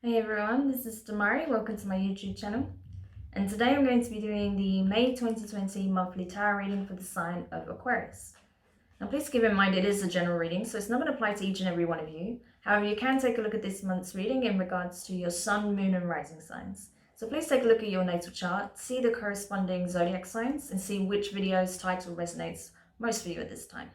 Hey everyone, this is Demari. Welcome to my YouTube channel. And today I'm going to be doing the May 2020 monthly tarot reading for the sign of Aquarius. Now please keep in mind it is a general reading, so it's not going to apply to each and every one of you. However, you can take a look at this month's reading in regards to your sun, moon and rising signs. So please take a look at your natal chart, see the corresponding zodiac signs and see which video's title resonates most for you at this time.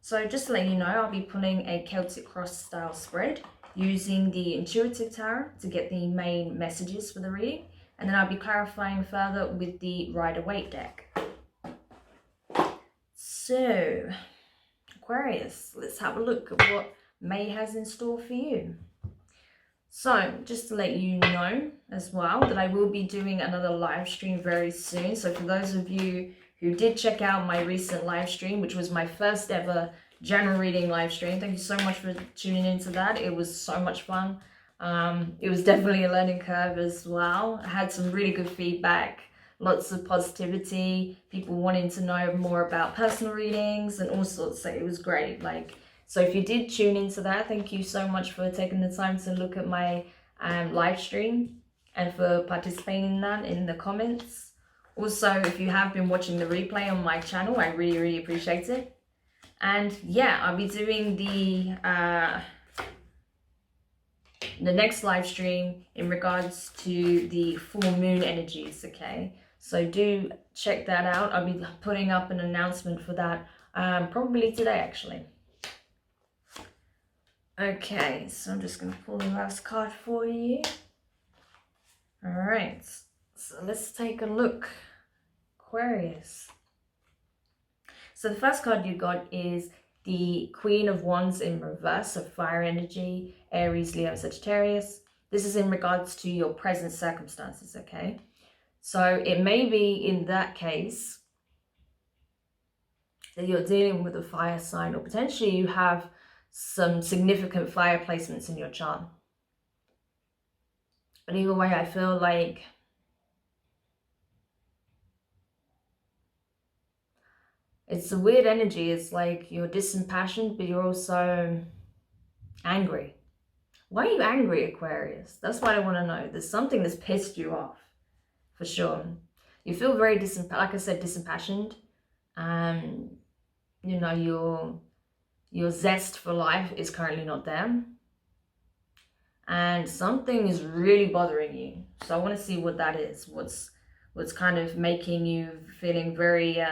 So just to let you know, I'll be pulling a Celtic cross style spread using the intuitive tarot to get the main messages for the reading, and then I'll be clarifying further with the Rider-Waite deck. So Aquarius, let's have a look at what May has in store for you. So just to let you know as well that I will be doing another live stream very soon. So for those of you who did check out my recent live stream, which was my first ever general reading live stream, thank you so much for tuning into that. It was so much fun. It was definitely a learning curve as well. I had some really good feedback, lots of positivity, people wanting to know more about personal readings and all sorts. So it was great. So if you did tune into that, thank you so much for taking the time to look at my live stream and for participating in that in the comments. Also, if you have been watching the replay on my channel, I really appreciate it. And yeah, I'll be doing the next live stream in regards to the full moon energies, okay? So do check that out. I'll be putting up an announcement for that probably today, actually. Okay, so I'm just going to pull the last card for you. All right, so let's take a look. Aquarius. So the first card you got is the Queen of Wands in reverse, so fire energy, Aries, Leo, Sagittarius. This is in regards to your present circumstances, okay? So it may be in that case that you're dealing with a fire sign, or potentially you have some significant fire placements in your chart. But either way, I feel like it's a weird energy. It's like you're disimpassioned, but you're also angry. Why are you angry, Aquarius? That's what I want to know. There's something that's pissed you off, for sure. You feel very like I said, disimpassioned. You know, your zest for life is currently not there. And something is really bothering you. So I want to see what that is. What's kind of making you feeling very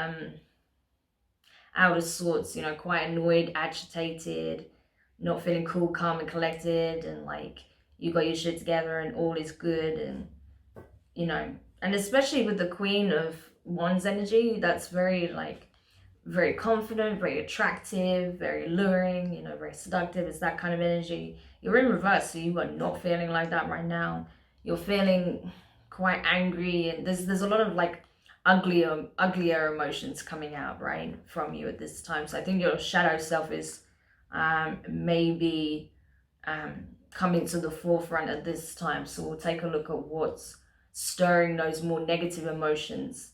out of sorts, you know, quite annoyed, agitated, not feeling cool, calm and collected, and like you got your shit together and all is good. And you know, and especially with the Queen of Wands energy, that's very very confident, very attractive, very alluring, you know, very seductive. It's that kind of energy. You're in reverse, so you are not feeling like that right now. You're feeling quite angry, and there's a lot of like uglier emotions coming out right from you at this time. So I think your shadow self is maybe coming to the forefront at this time. So we'll take a look at what's stirring those more negative emotions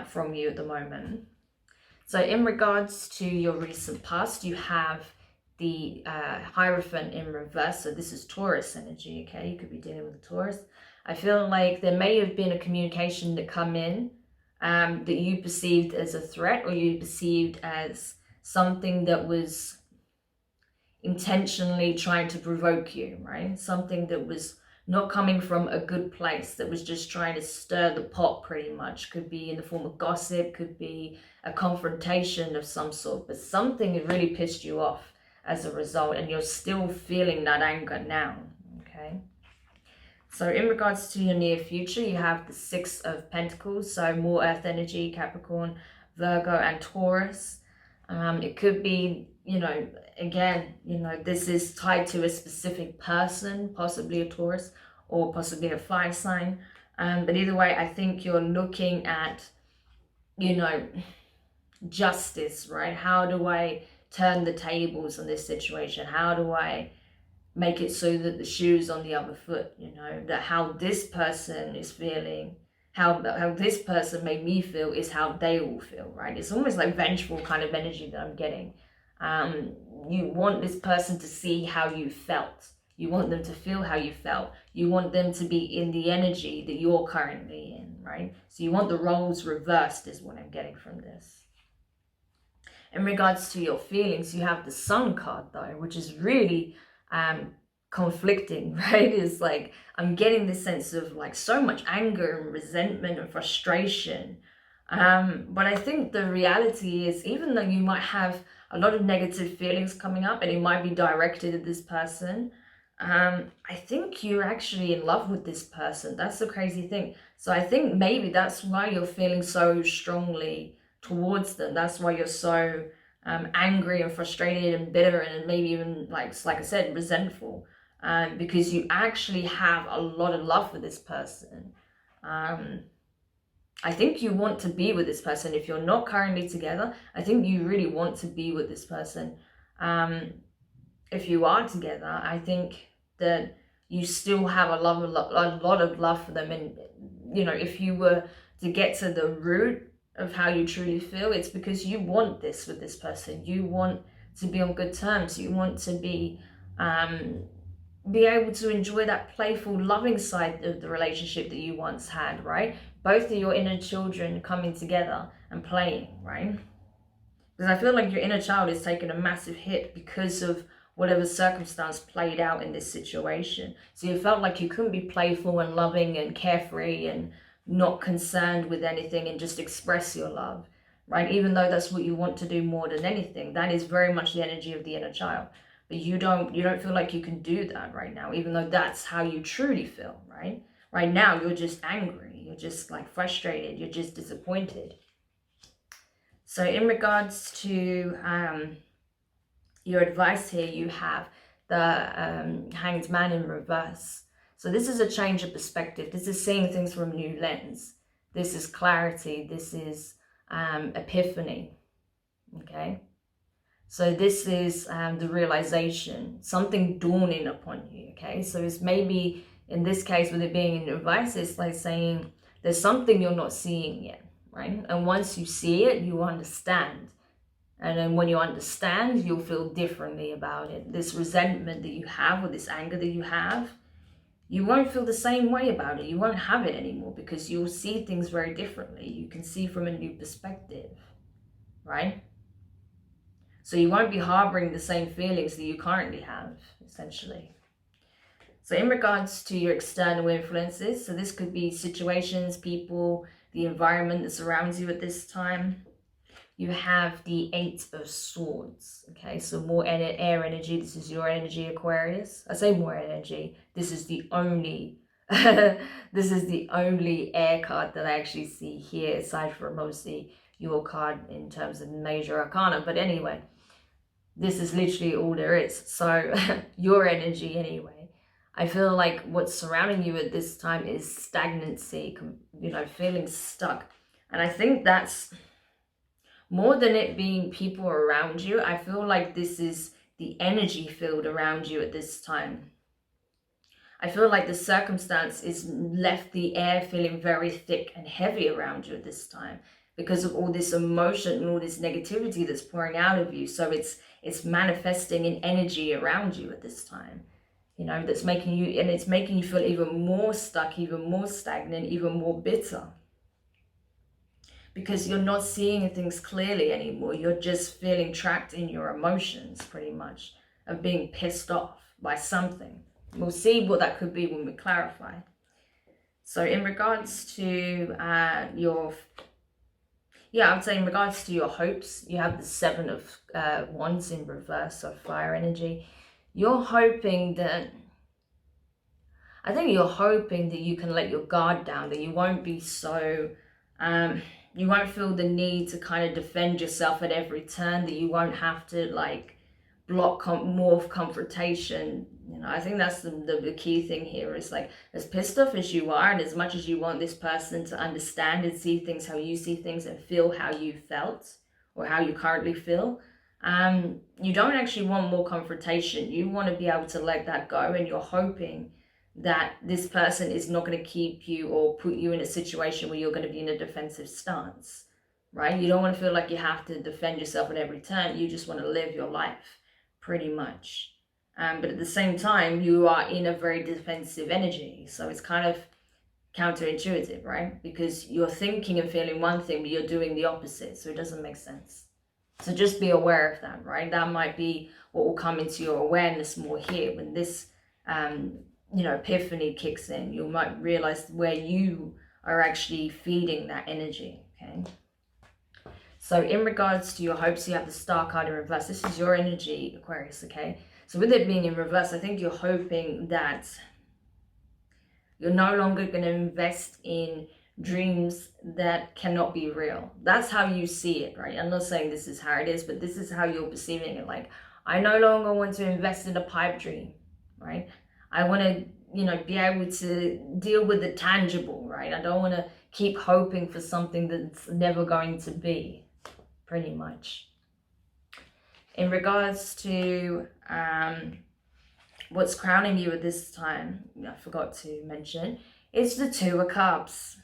from you at the moment. So in regards to your recent past, you have the Hierophant in reverse. So this is Taurus energy, okay? You could be dealing with a Taurus. I feel like there may have been a communication that come in that you perceived as a threat, or you perceived as something that was intentionally trying to provoke you, right? Something that was not coming from a good place, that was just trying to stir the pot pretty much. Could be in the form of gossip, could be a confrontation of some sort, but something that really pissed you off as a result, and you're still feeling that anger now, okay? So in regards to your near future, you have the Six of Pentacles, so more earth energy, Capricorn, Virgo and Taurus. It could be, you know, again, you know, this is tied to a specific person, possibly a Taurus or possibly a fire sign. But either way, I think you're looking at, you know, justice, right? How do I turn the tables on this situation? How do I make it so that the shoe's on the other foot, you know, that how this person is feeling, how this person made me feel is how they will feel, right? It's almost like vengeful kind of energy that I'm getting. You want this person to see how you felt You want them to feel how you felt. You want them to be in the energy that you're currently in, right? So you want the roles reversed is what I'm getting from this. In regards to your feelings, you have the Sun card though, which is really conflicting, right? It's like I'm getting this sense of like so much anger and resentment and frustration. But I think the reality is, even though you might have a lot of negative feelings coming up and it might be directed at this person, I think you're actually in love with this person. That's the crazy thing. So I think maybe that's why you're feeling so strongly towards them. That's why you're so angry and frustrated and bitter and maybe even like I said, resentful, because you actually have a lot of love for this person. I think you want to be with this person. If you're not currently together, I think you really want to be with this person. If you are together, I think that you still have a lot of love for them. And, you know, if you were to get to the root of how you truly feel, it's because you want this with this person. You want to be on good terms. You want to be able to enjoy that playful, loving side of the relationship that you once had, right? Both of your inner children coming together and playing, right? Because I feel like your inner child is taking a massive hit because of whatever circumstance played out in this situation. So you felt like you couldn't be playful and loving and carefree and not concerned with anything and just express your love, right? Even though that's what you want to do more than anything, that is very much the energy of the inner child. But you don't feel like you can do that right now, even though that's how you truly feel, right? Right now, you're just angry. You're just like frustrated. You're just disappointed. So in regards to your advice here, you have the Hanged Man in reverse. So this is a change of perspective. This is seeing things from a new lens. This is clarity. This is epiphany. Okay. So this is the realization, something dawning upon you. Okay. So it's maybe in this case, with it being in advice, it's like saying there's something you're not seeing yet, right? And once you see it, you understand. And then when you understand, you'll feel differently about it. This resentment that you have or this anger that you have, you won't feel the same way about it. You won't have it anymore because you'll see things very differently. You can see from a new perspective, right? So you won't be harboring the same feelings that you currently have, essentially. So in regards to your external influences, so this could be situations, people, the environment that surrounds you at this time. You have the 8 of Swords, okay? So more air energy. This is your energy, Aquarius. I say more energy. This is the only, this is the only air card that I actually see here, aside from mostly your card in terms of major arcana. But anyway, this is literally all there is. So your energy anyway. I feel like what's surrounding you at this time is stagnancy, you know, feeling stuck. And I think that's more than it being people around you. I feel like this is the energy field around you at this time. I feel like the circumstance is left the air feeling very thick and heavy around you at this time because of all this emotion and all this negativity that's pouring out of you. So it's manifesting in energy around you at this time, you know, that's making you, and it's making you feel even more stuck, even more stagnant, even more bitter. Because you're not seeing things clearly anymore. You're just feeling trapped in your emotions, pretty much, of being pissed off by something. We'll see what that could be when we clarify. So in regards to I would say in regards to your hopes, you have the 7 of Wands in reverse, so fire energy. You're hoping that, I think you're hoping that you can let your guard down, that you won't be so, you won't feel the need to kind of defend yourself at every turn, that you won't have to like block more of confrontation. You know, I think that's the key thing here is like, as pissed off as you are and as much as you want this person to understand and see things how you see things and feel how you felt or how you currently feel, you don't actually want more confrontation. You want to be able to let that go, and you're hoping that this person is not going to keep you or put you in a situation where you're going to be in a defensive stance, right? You don't want to feel like you have to defend yourself at every turn. You just want to live your life, pretty much. But at the same time, you are in a very defensive energy. So it's kind of counterintuitive, right? Because you're thinking and feeling one thing, but you're doing the opposite. So it doesn't make sense. So just be aware of that, right? That might be what will come into your awareness more here when this, epiphany kicks in. You might realize where you are actually feeding that energy, okay? So in regards to your hopes, you have the Star card in reverse. This is your energy, Aquarius, okay? So with it being in reverse, I think you're hoping that you're no longer going to invest in dreams that cannot be real. That's how you see it, right? I'm not saying this is how it is, but this is how you're perceiving it. Like, I no longer want to invest in a pipe dream, right? I want to, be able to deal with the tangible, right? I don't want to keep hoping for something that's never going to be, pretty much. In regards to what's crowning you at this time, I forgot to mention, it's the Two of Cups.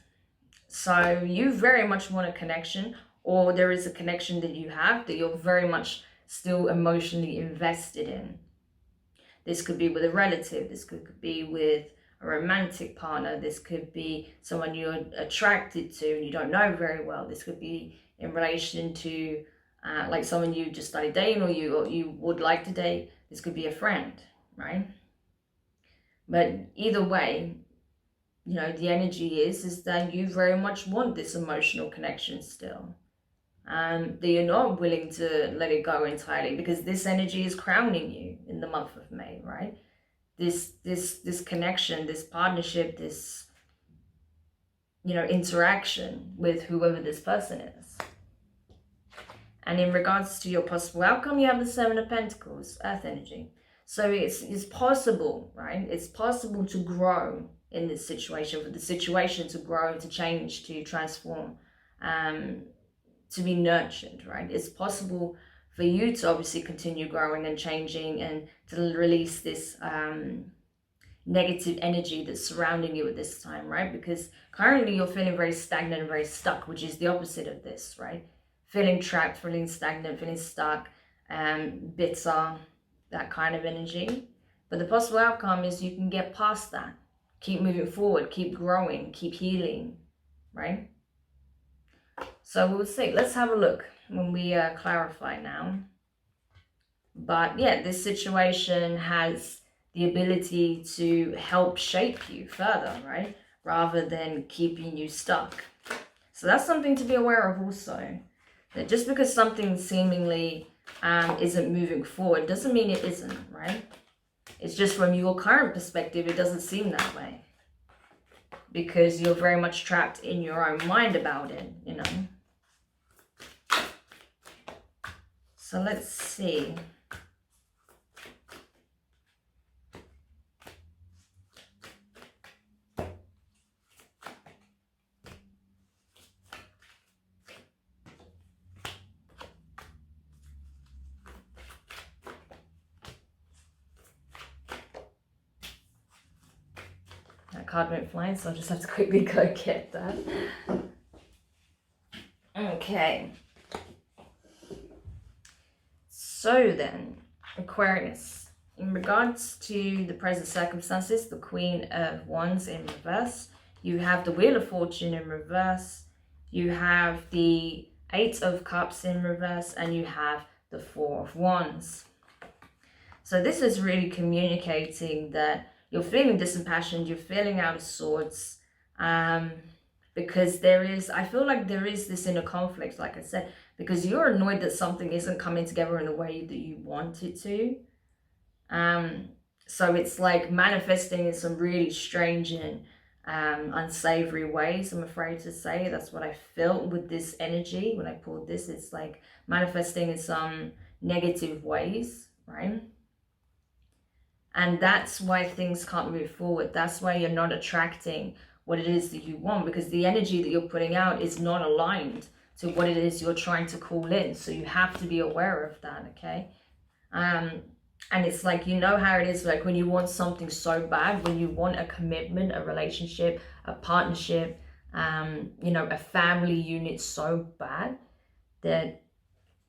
So you very much want a connection, or there is a connection that you have that you're very much still emotionally invested in. This could be with a relative, this could be with a romantic partner, this could be someone you're attracted to and you don't know very well, this could be in relation to like someone you just started dating or you would like to date, this could be a friend, right? But either way, the energy is that you very much want this emotional connection still. That you're not willing to let it go entirely, because this energy is crowning you in the month of May, right? This connection, this partnership, this, interaction with whoever this person is. And in regards to your possible outcome, you have the Seven of Pentacles, Earth energy. So it's possible, right? It's possible to grow in this situation, for the situation to grow, to change, to transform, to be nurtured, right? It's possible for you to obviously continue growing and changing and to release this negative energy that's surrounding you at this time, right? Because currently you're feeling very stagnant and very stuck, which is the opposite of this, right? Feeling trapped, feeling stagnant, feeling stuck, bitter, that kind of energy. But the possible outcome is you can get past that. Keep moving forward, keep growing, keep healing, right? So we'll see. Let's have a look when we clarify now. But yeah, this situation has the ability to help shape you further, right? Rather than keeping you stuck. So that's something to be aware of also. That just because something seemingly isn't moving forward doesn't mean it isn't, right? It's just from your current perspective, it doesn't seem that way. Because you're very much trapped in your own mind about it, So let's see. That card went flying, so I'll just have to quickly go get that. Okay. So then, Aquarius, in regards to the present circumstances, the Queen of Wands in reverse, you have the Wheel of Fortune in reverse, you have the Eight of Cups in reverse, and you have the Four of Wands. So this is really communicating that you're feeling disimpassioned, you're feeling out of sorts, because I feel like there is this inner conflict, like I said, because you're annoyed that something isn't coming together in the way that you want it to. So it's like manifesting in some really strange and unsavory ways, I'm afraid to say. That's what I felt with this energy when I pulled this. It's like manifesting in some negative ways, right? And that's why things can't move forward. That's why you're not attracting what it is that you want, because the energy that you're putting out is not aligned to what it is you're trying to call in. So you have to be aware of that, okay? And it's like, how it is, like when you want something so bad, when you want a commitment, a relationship, a partnership, a family unit so bad that,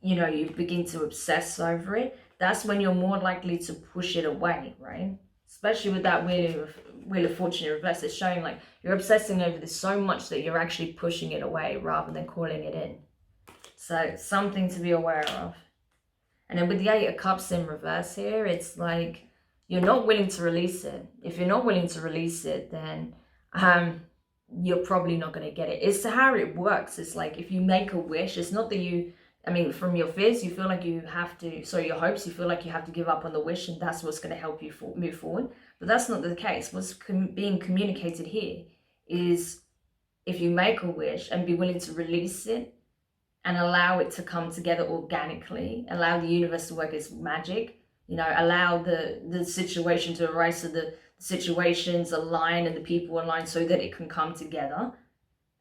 you begin to obsess over it. that's when you're more likely to push it away, right? Especially with that Wheel of Fortune in reverse. It's showing like you're obsessing over this so much that you're actually pushing it away rather than calling it in. So something to be aware of. And then with the Eight of Cups in reverse here, it's like you're not willing to release it. If you're not willing to release it, then you're probably not going to get it. It's how it works. It's like if you make a wish, it's not that you, I mean, from your fears, you feel like you have to, so your hopes, you feel like you have to give up on the wish, and that's what's going to help you move forward. But that's not the case. What's being communicated here is if you make a wish and be willing to release it and allow it to come together organically, allow the universe to work its magic, you know, allow the situation to arise so the situations align and the people align so that it can come together,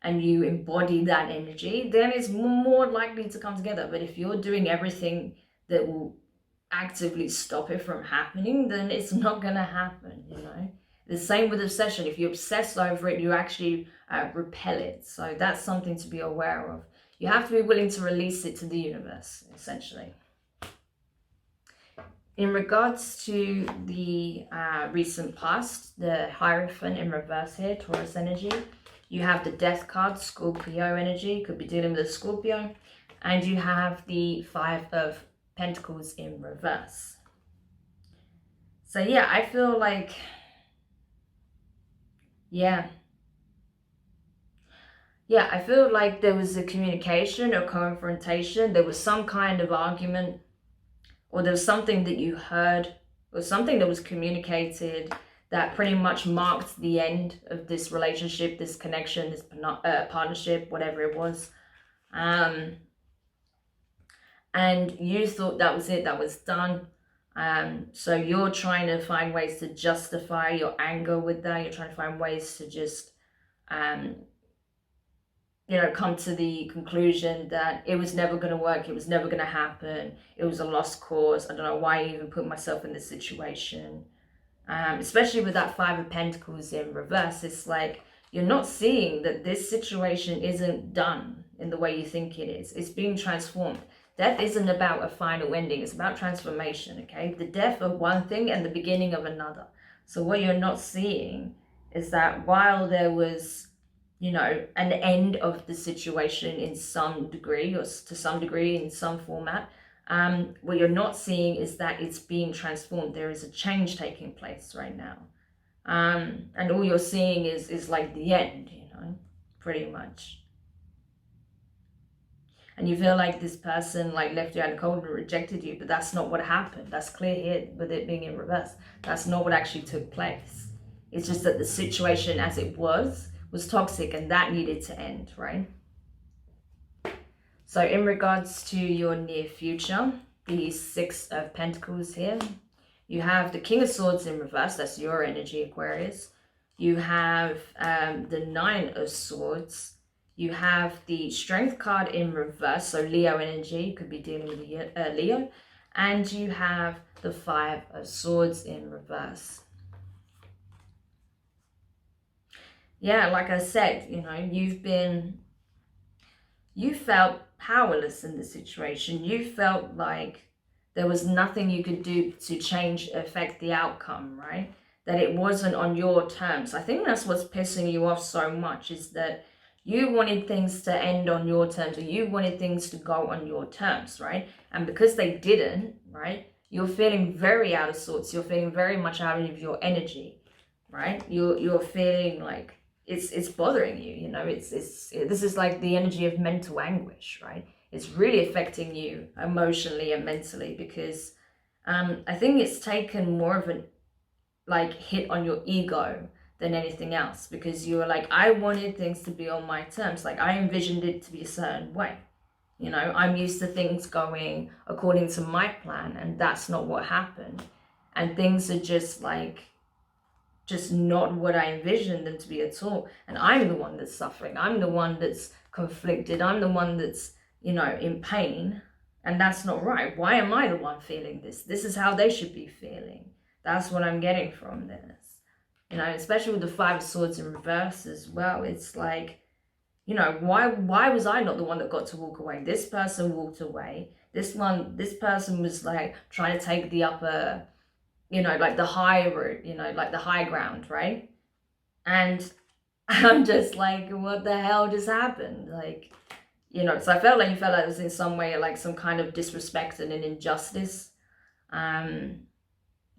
and you embody that energy, then it's more likely to come together. But if you're doing everything that will actively stop it from happening, then it's not going to happen, you know. The same with obsession. If you obsess over it, you actually repel it. So that's something to be aware of. You have to be willing to release it to the universe, essentially. In regards to the recent past, the Hierophant in reverse here, Taurus energy, you have the Death card, Scorpio energy, could be dealing with a Scorpio, and you have the Five of Pentacles in reverse. So yeah, I feel like, yeah, I feel like there was a communication or confrontation. There was some kind of argument, or there was something that you heard, or something that was communicated that pretty much marked the end of this relationship, this connection, this partnership, whatever it was. And you thought that was it, that was done. So you're trying to find ways to justify your anger with that. You're trying to find ways to just, you know, come to the conclusion that it was never going to work, it was never going to happen, it was a lost cause, I don't know why I even put myself in this situation. Especially with that Five of Pentacles in reverse, it's like you're not seeing that this situation isn't done in the way you think it is. It's being transformed. Death isn't about a final ending, it's about transformation, okay? The death of one thing and the beginning of another. So what you're not seeing is that while there was, you know, an end of the situation in some degree, or to some degree in some format, what you're not seeing is that it's being transformed. There is a change taking place right now. And all you're seeing is like the end, you know, pretty much. And you feel like this person like left you out in the cold and rejected you, but that's not what happened. That's clear here with it being in reverse. That's not what actually took place. It's just that the situation as it was toxic, and that needed to end, right? So in regards to your near future, the Six of Pentacles here, you have the King of Swords in reverse. That's your energy, Aquarius. You have the Nine of Swords. You have the Strength card in reverse, so Leo energy, could be dealing with Leo. And you have the Five of Swords in reverse. Yeah, like I said, you know, you felt powerless in the situation. You felt like there was nothing you could do to affect the outcome, right? That it wasn't on your terms. I think that's what's pissing you off so much, is that you wanted things to end on your terms, or you wanted things to go on your terms, right? And because they didn't, right, you're feeling very out of sorts. You're feeling very much out of your energy, right? You're feeling like it's bothering you, you know, this is like the energy of mental anguish, right? It's really affecting you emotionally and mentally, because I think it's taken more of an like hit on your ego than anything else, because you were like, I wanted things to be on my terms. Like I envisioned it to be a certain way. You know, I'm used to things going according to my plan, and that's not what happened. And things are just not what I envisioned them to be at all. And I'm the one that's suffering. I'm the one that's conflicted. I'm the one that's, you know, in pain. And that's not right. Why am I the one feeling this? This is how they should be feeling. That's what I'm getting from this. You know, especially with the Five of Swords in reverse as well. It's like, you know, why was I not the one that got to walk away? This person walked away. This person was like trying to take the upper, like the high route, like the high ground, right? And I'm just like, what the hell just happened? Like, so I felt like you felt like it was in some way like some kind of disrespect and an injustice.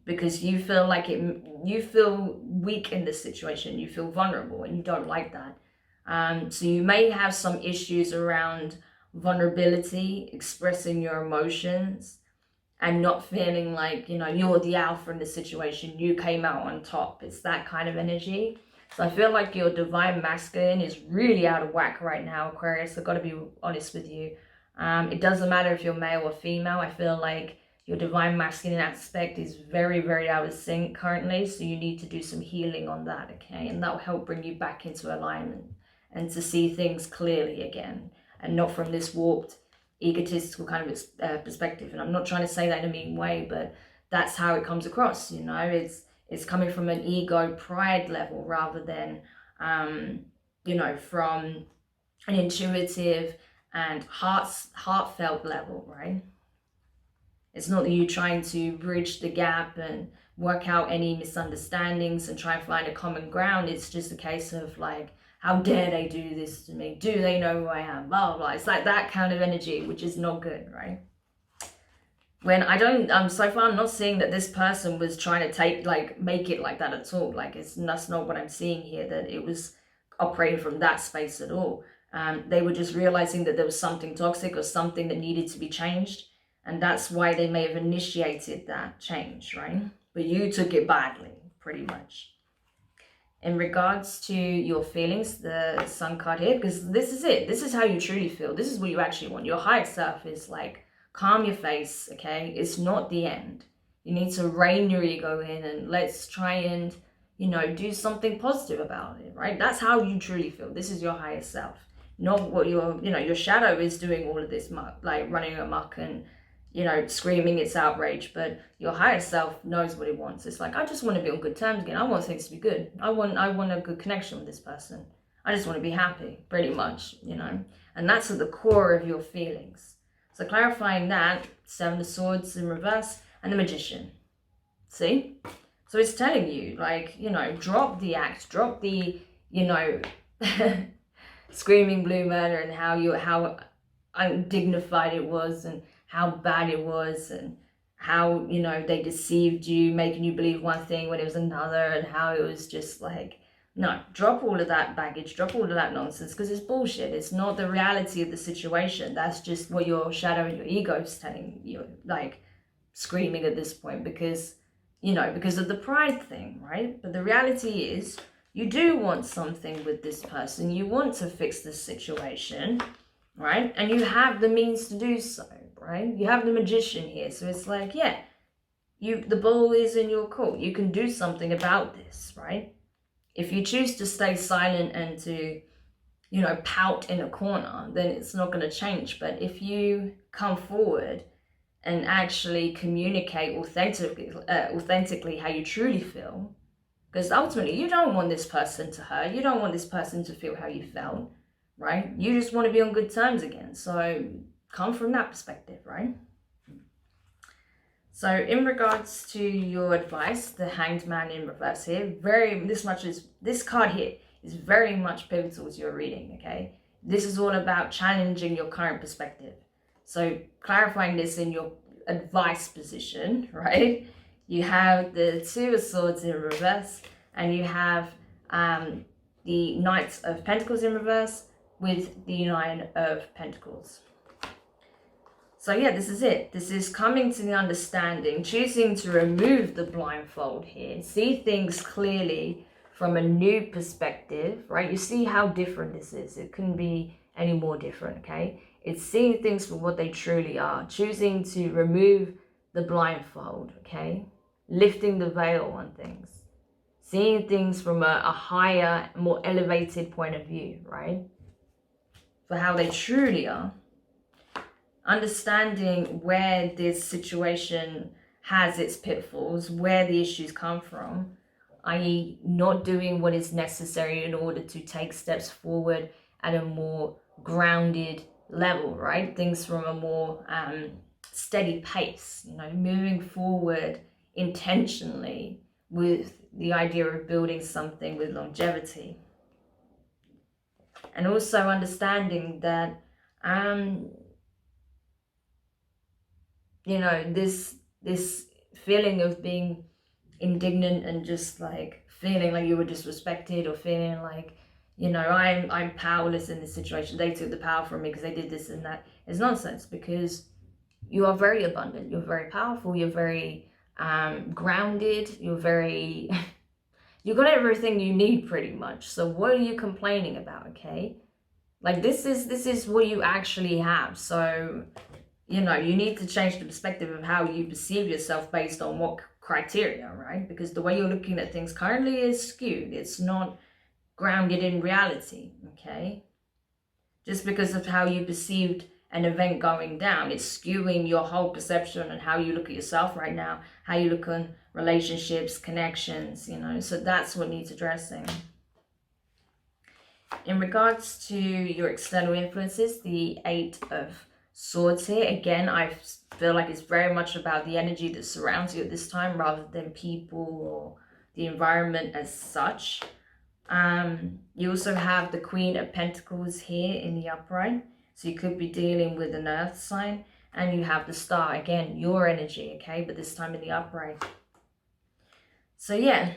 Because you feel like you feel weak in this situation, you feel vulnerable, and you don't like that. So you may have some issues around vulnerability, expressing your emotions, and not feeling like, you're the alpha in the situation, you came out on top. It's that kind of energy. So I feel like your divine masculine is really out of whack right now, Aquarius. I've got to be honest with you. It doesn't matter if you're male or female. I feel like your divine masculine aspect is very, very out of sync currently. So you need to do some healing on that, okay? And that will help bring you back into alignment and to see things clearly again, and not from this warped, egotistical kind of perspective. And I'm not trying to say that in a mean way, but that's how it comes across. It's coming from an ego pride level rather than from an intuitive and heartfelt level, right? It's not that you're trying to bridge the gap and work out any misunderstandings and try and find a common ground. It's just a case of like, how dare they do this to me? Do they know who I am? Blah, blah, blah. It's like that kind of energy, which is not good, right? When so far I'm not seeing that this person was trying to make it like that at all. Like, that's not what I'm seeing here, that it was operating from that space at all. They were just realizing that there was something toxic or something that needed to be changed. And that's why they may have initiated that change, right? But you took it badly, pretty much. In regards to your feelings, the Sun card here, because this is it. This is how you truly feel. This is what you actually want. Your higher self is like, calm your face, okay? It's not the end. You need to rein your ego in and let's try and, do something positive about it, right? That's how you truly feel. This is your higher self. Not what your shadow is doing all of this muck, like running amok and, screaming its outrage. But your higher self knows what it wants. It's like, I just want to be on good terms again. I want things to be good. I want a good connection with this person. I just want to be happy, pretty much, And that's at the core of your feelings. So clarifying that, Seven of Swords in reverse, and the Magician. See? So it's telling you, like, drop the act, drop the, screaming blue murder and how undignified it was and how bad it was and how, they deceived you, making you believe one thing when it was another, and how it was just like, no, drop all of that baggage, drop all of that nonsense, because it's bullshit. It's not the reality of the situation. That's just what your shadow and your ego is telling you, like screaming at this point, because, because of the pride thing, right? But the reality is, you do want something with this person. You want to fix this situation, right? And you have the means to do so, right? You have the Magician here. So it's like, yeah, the ball is in your court. You can do something about this, right? If you choose to stay silent and to, pout in a corner, then it's not going to change. But if you come forward and actually communicate authentically how you truly feel, because ultimately you don't want this person to hurt, you don't want this person to feel how you felt, right? You just want to be on good terms again. So come from that perspective, right? So in regards to your advice, the Hanged Man in reverse here, this card here is very much pivotal to your reading, okay? This is all about challenging your current perspective. So clarifying this in your advice position, right? You have the Two of Swords in reverse, and you have the Knight of Pentacles in reverse with the Nine of Pentacles. So yeah, this is it. This is coming to the understanding, choosing to remove the blindfold here, see things clearly from a new perspective, right? You see how different this is. It couldn't be any more different, okay? It's seeing things for what they truly are, choosing to remove the blindfold, okay? Lifting the veil on things, seeing things from a higher, more elevated point of view, right? For how they truly are. Understanding where this situation has its pitfalls, where the issues come from, i.e. not doing what is necessary in order to take steps forward at a more grounded level, right? Things from a more steady pace, you know, moving forward intentionally with the idea of building something with longevity. And also understanding that, you know, this feeling of being indignant and just like feeling like you were disrespected, or feeling like, you know, I'm powerless in this situation, they took the power from me because they did this and that, is nonsense. Because you are very abundant, you're very powerful, you're very grounded, you're very you got everything you need pretty much. So what are you complaining about? Okay, like this is what you actually have. So, you know, you need to change the perspective of how you perceive yourself based on what criteria, right? Because the way you're looking at things currently is skewed. It's not grounded in reality, okay? Just because of how you perceived an event going down, it's skewing your whole perception and how you look at yourself right now, how you look on relationships, connections, you know. So that's what needs addressing. In regards to your external influences, the 8 of Swords here, again, I feel like it's very much about the energy that surrounds you at this time rather than people or the environment as such. You also have the Queen of Pentacles here in the upright, so you could be dealing with an earth sign. And you have the Star, again, your energy, okay, but this time in the upright. So yeah,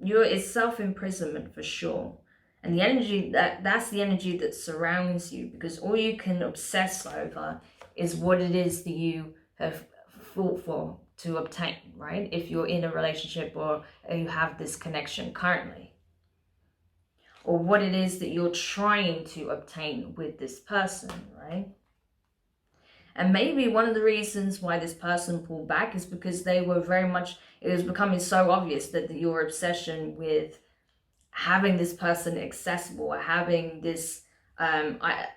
it's self-imprisonment for sure. And the energy, that's the energy that surrounds you, because all you can obsess over is what it is that you have fought for to obtain, right? If you're in a relationship or you have this connection currently, or what it is that you're trying to obtain with this person, right? And maybe one of the reasons why this person pulled back is because they were very much, it was becoming so obvious that your obsession with having this person accessible, or having this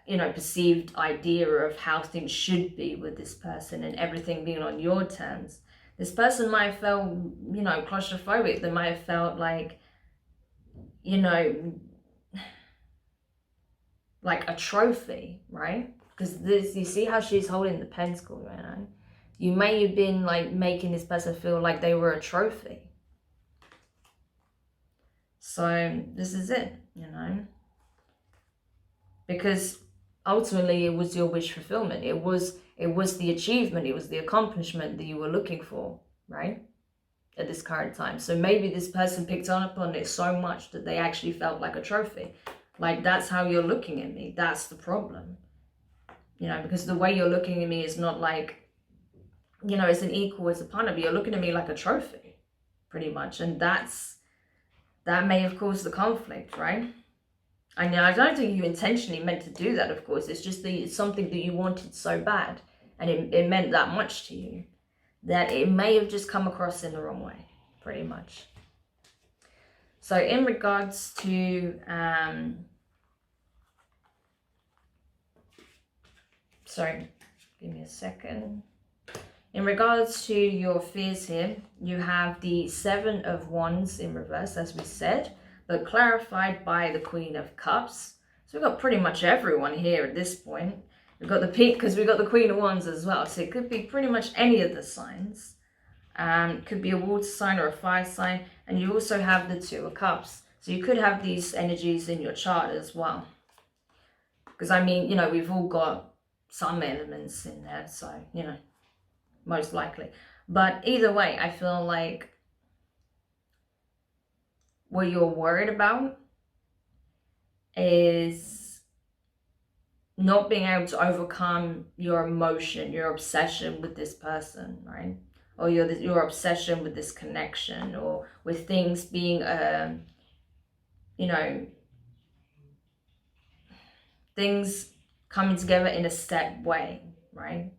you know, perceived idea of how things should be with this person and everything being on your terms. This person might have felt, you know, claustrophobic. They might have felt like, you know, like a trophy, right? Because this, you see how she's holding the pentacle, you know? You may have been like making this person feel like they were a trophy. So this is it, you know, because ultimately it was your wish fulfillment. It was the achievement, it was the accomplishment that you were looking for, right, at this current time. So maybe this person picked up on it so much that they actually felt like a trophy. Like, that's how you're looking at me. That's the problem, you know, because the way you're looking at me is not like, you know, as an equal, as a partner, but you're looking at me like a trophy, pretty much. And that may have caused the conflict, right? I know, I don't think you intentionally meant to do that, of course. It's just that it's something that you wanted so bad, and it meant that much to you, that it may have just come across in the wrong way, pretty much. So in regards to, sorry, give me a second. In regards to your fears here, you have the 7 of Wands in reverse, as we said, but clarified by the Queen of Cups. So we've got pretty much everyone here at this point. We've got the peak, because we've got the Queen of Wands as well. So it could be pretty much any of the signs. Could be a water sign or a fire sign. And you also have the 2 of Cups. So you could have these energies in your chart as well. Because, I mean, you know, we've all got some elements in there. So, you know, most likely. But either way, I feel like what you're worried about is not being able to overcome your emotion, your obsession with this person, right? Or your obsession with this connection, or with things being, you know, things coming together in a set way, right?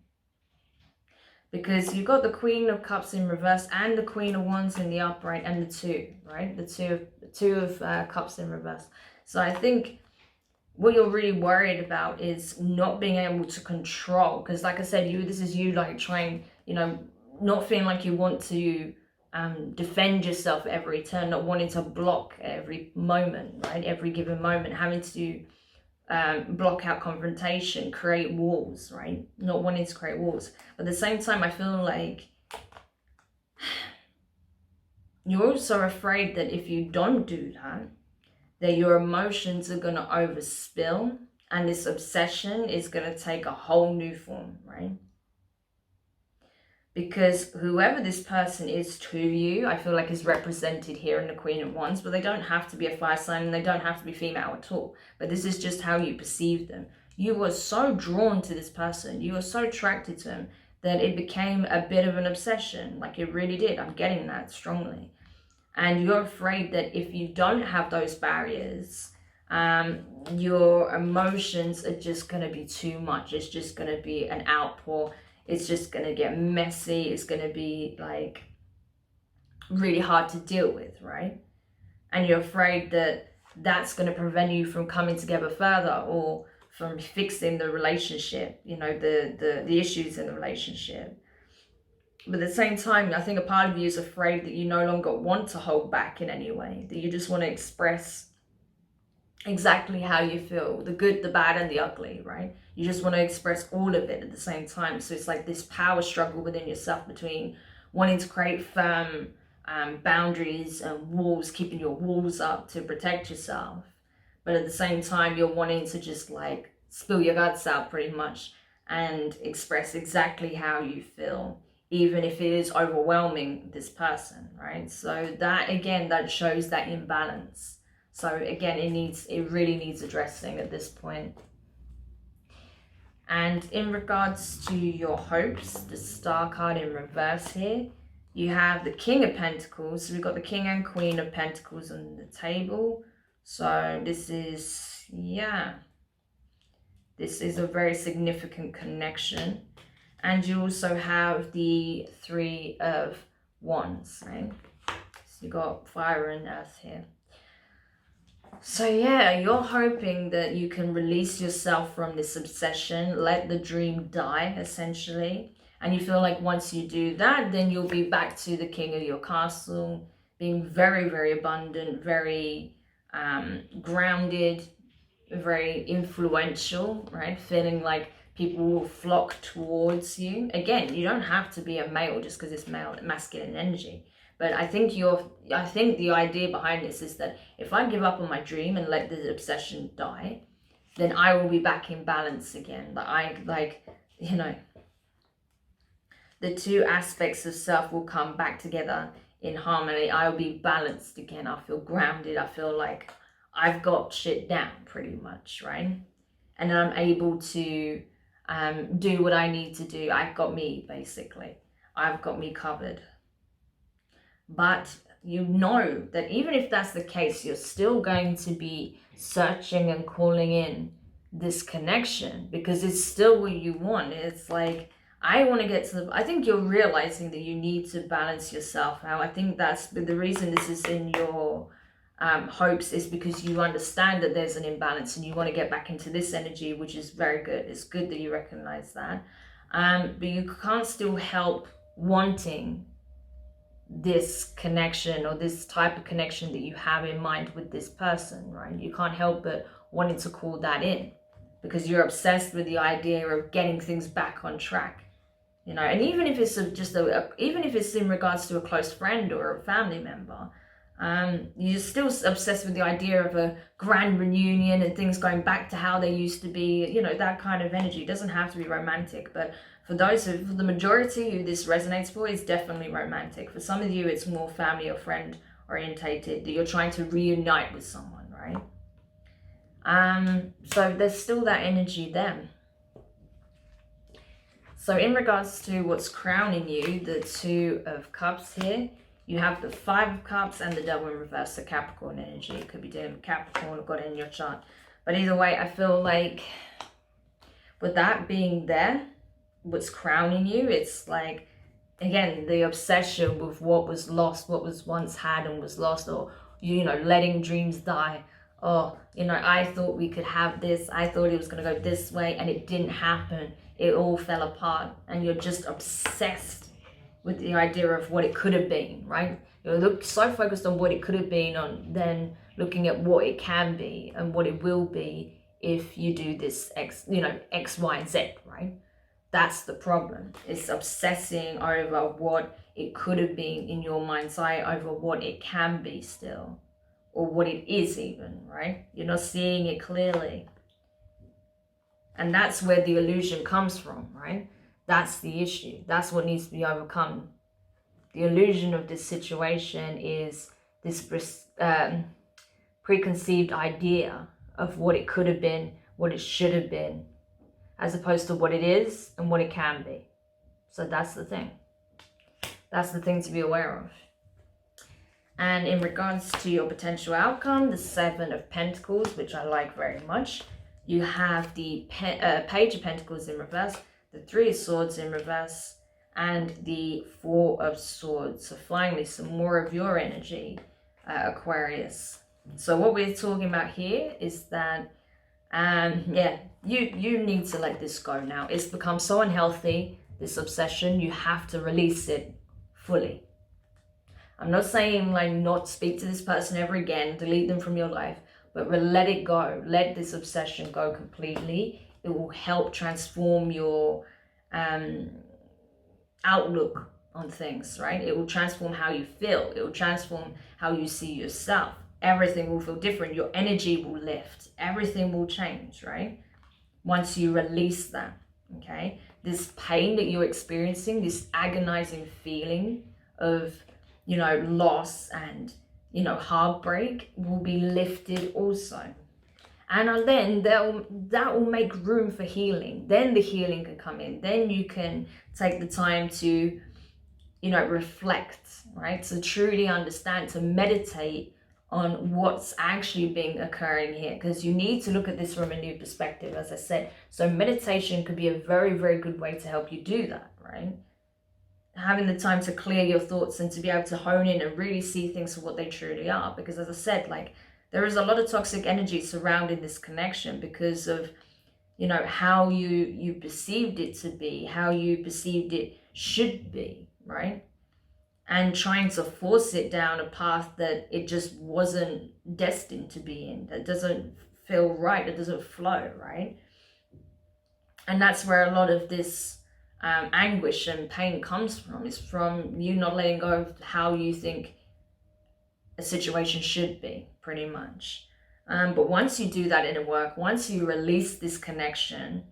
Because you've got the Queen of Cups in reverse and the Queen of Wands in the upright, and the 2, right? The two of Cups in reverse. So I think what you're really worried about is not being able to control. Because like I said, this is you like trying, you know, not feeling like you want to defend yourself every turn, not wanting to block every moment, right? Every given moment, having to block out confrontation, create walls, right? Not wanting to create walls. But at the same time, I feel like you're also afraid that if you don't do that, that your emotions are going to overspill and this obsession is going to take a whole new form, right? Because whoever this person is to you, I feel like is represented here in the Queen of Wands, but they don't have to be a fire sign and they don't have to be female at all. But this is just how you perceive them. You were so drawn to this person, you were so attracted to him that it became a bit of an obsession. Like it really did. I'm getting that strongly. And you're afraid that if you don't have those barriers, your emotions are just going to be too much. It's just going to be an outpour. It's just going to get messy. It's going to be like really hard to deal with, right? And you're afraid that that's going to prevent you from coming together further or from fixing the relationship, you know, the issues in the relationship. But at the same time, I think a part of you is afraid that you no longer want to hold back in any way, that you just want to express exactly how you feel, the good, the bad, and the ugly, right? You just want to express all of it at the same time. So it's like this power struggle within yourself between wanting to create firm boundaries and walls, keeping your walls up to protect yourself. But at the same time, you're wanting to just like spill your guts out pretty much and express exactly how you feel, even if it is overwhelming this person, right? So that, again, that shows that imbalance. So again, it really needs addressing at this point. And in regards to your hopes, the Star card in reverse here, you have the King of Pentacles. So we've got the King and Queen of Pentacles on the table. So this is, yeah, this is a very significant connection. And you also have the Three of Wands, right? So you got fire and earth here. So yeah, you're hoping that you can release yourself from this obsession, let the dream die, essentially. And you feel like once you do that, then you'll be back to the king of your castle, being very, very abundant, very grounded, very influential, right? Feeling like people will flock towards you. Again, you don't have to be a male just because it's male, masculine energy. But I think the idea behind this is that if I give up on my dream and let the obsession die, then I will be back in balance again. You know, the two aspects of self will come back together in harmony. I'll be balanced again. I feel grounded. I feel like I've got shit down pretty much, right? And then I'm able to do what I need to do. I've got me, basically. I've got me covered. But you know that even if that's the case, you're still going to be searching and calling in this connection because it's still what you want. It's like, I want to get to I think you're realizing that you need to balance yourself out. I think that's the reason this is in your hopes is because you understand that there's an imbalance and you want to get back into this energy, which is very good. It's good that you recognize that. But you can't still help wanting this connection or this type of connection that you have in mind with this person, right? You can't help but wanting to call that in because you're obsessed with the idea of getting things back on track, you know. And even if it's even if it's in regards to a close friend or a family member, you're still obsessed with the idea of a grand reunion and things going back to how they used to be, you know, that kind of energy. It doesn't have to be romantic, but for the majority who this resonates for, it's definitely romantic. For some of you, it's more family or friend orientated, that you're trying to reunite with someone, right? So there's still that energy there. So in regards to what's crowning you, the Two of Cups here, you have the Five of Cups and the Devil in reverse, the Capricorn energy. It could be dealing with Capricorn or got it in your chart. But either way, I feel like with that being there, what's crowning you, it's like, again, the obsession with what was lost, what was once had and was lost, or, you know, letting dreams die. Oh, you know, I thought we could have this. I thought it was going to go this way and it didn't happen. It all fell apart and you're just obsessed with the idea of what it could have been, right? You're so focused on what it could have been on then looking at what it can be and what it will be if you do this X, X, Y, and Z, right? That's the problem. It's obsessing over what it could have been in your mind's eye over what it can be still, or what it is even, right? You're not seeing it clearly. And that's where the illusion comes from, right? That's the issue. That's what needs to be overcome. The illusion of this situation is this preconceived idea of what it could have been, what it should have been, as opposed to what it is and what it can be. So that's the thing. That's the thing to be aware of. And in regards to your potential outcome, the Seven of Pentacles, which I like very much, you have the Page of Pentacles in reverse, the Three of Swords in reverse, and the Four of Swords. So finally, some more of your energy, Aquarius. So what we're talking about here is that, you need to let this go now. It's become so unhealthy, this obsession. You have to release it fully. I'm not saying like not speak to this person ever again, delete them from your life, but let it go. Let this obsession go completely. It will help transform your outlook on things, right? It will transform how you feel. It will transform how you see yourself. Everything will feel different. Your energy will lift. Everything will change, right? Once you release that, okay? This pain that you're experiencing, this agonizing feeling of, loss and, heartbreak will be lifted also. And then that will make room for healing. Then the healing can come in. Then you can take the time to, reflect, right? To truly understand, to meditate on what's actually been occurring here, because you need to look at this from a new perspective, as I said. So meditation could be a very, very good way to help you do that, right? Having the time to clear your thoughts and to be able to hone in and really see things for what they truly are. Because as I said, like, there is a lot of toxic energy surrounding this connection because of, how you perceived it to be, how you perceived it should be, right? And trying to force it down a path that it just wasn't destined to be in, that doesn't feel right, it doesn't flow, right? And that's where a lot of this anguish and pain comes from. It's from you not letting go of how you think a situation should be, pretty much. But once you do that inner work, once you release this connection,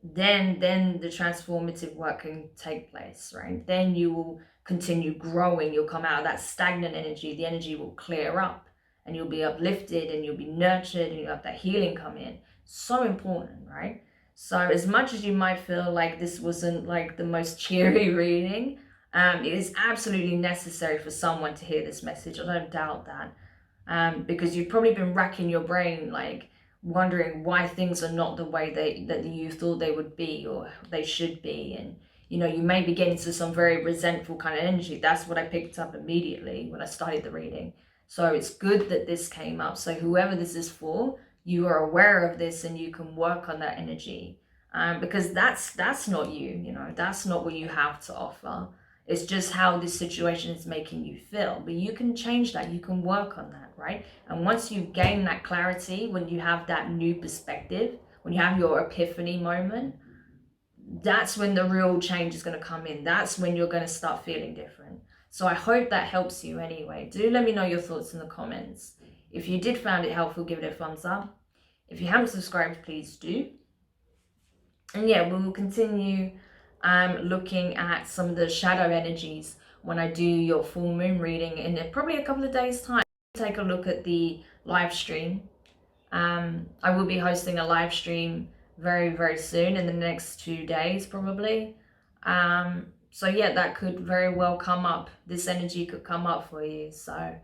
then the transformative work can take place, right? Then you will continue growing. You'll come out of that stagnant energy. The energy will clear up and you'll be uplifted and you'll be nurtured and you'll have that healing come in. So important, right? So as much as you might feel like this wasn't like the most cheery reading, it is absolutely necessary for someone to hear this message. I don't doubt that, because you've probably been racking your brain, like wondering why things are not the way that you thought they would be or they should be. And, you may be getting to some very resentful kind of energy. That's what I picked up immediately when I started the reading. So it's good that this came up. So whoever this is for, you are aware of this and you can work on that energy, because that's not you, that's not what you have to offer. It's just how this situation is making you feel. But you can change that. You can work on that, right? And once you gain that clarity, when you have that new perspective, when you have your epiphany moment, that's when the real change is going to come in. That's when you're going to start feeling different. So I hope that helps you anyway. Do let me know your thoughts in the comments. If you did find it helpful, give it a thumbs up. If you haven't subscribed, please do. And yeah, we will continue looking at some of the shadow energies when I do your full moon reading in probably a couple of days' time. Take a look at the live stream. I will be hosting a live stream very, very soon, in the next 2 days probably. So yeah, that could very well come up. This energy could come up for you. So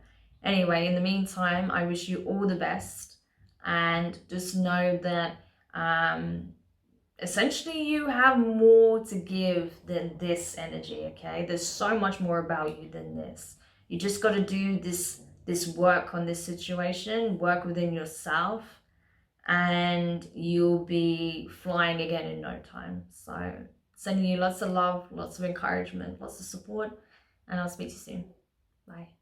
anyway, in the meantime, I wish you all the best, and just know that essentially you have more to give than this energy, okay? There's so much more about you than this. You just got to do this work on this situation, work within yourself, and you'll be flying again in no time. So sending you lots of love, lots of encouragement, lots of support, and I'll speak to you soon. Bye.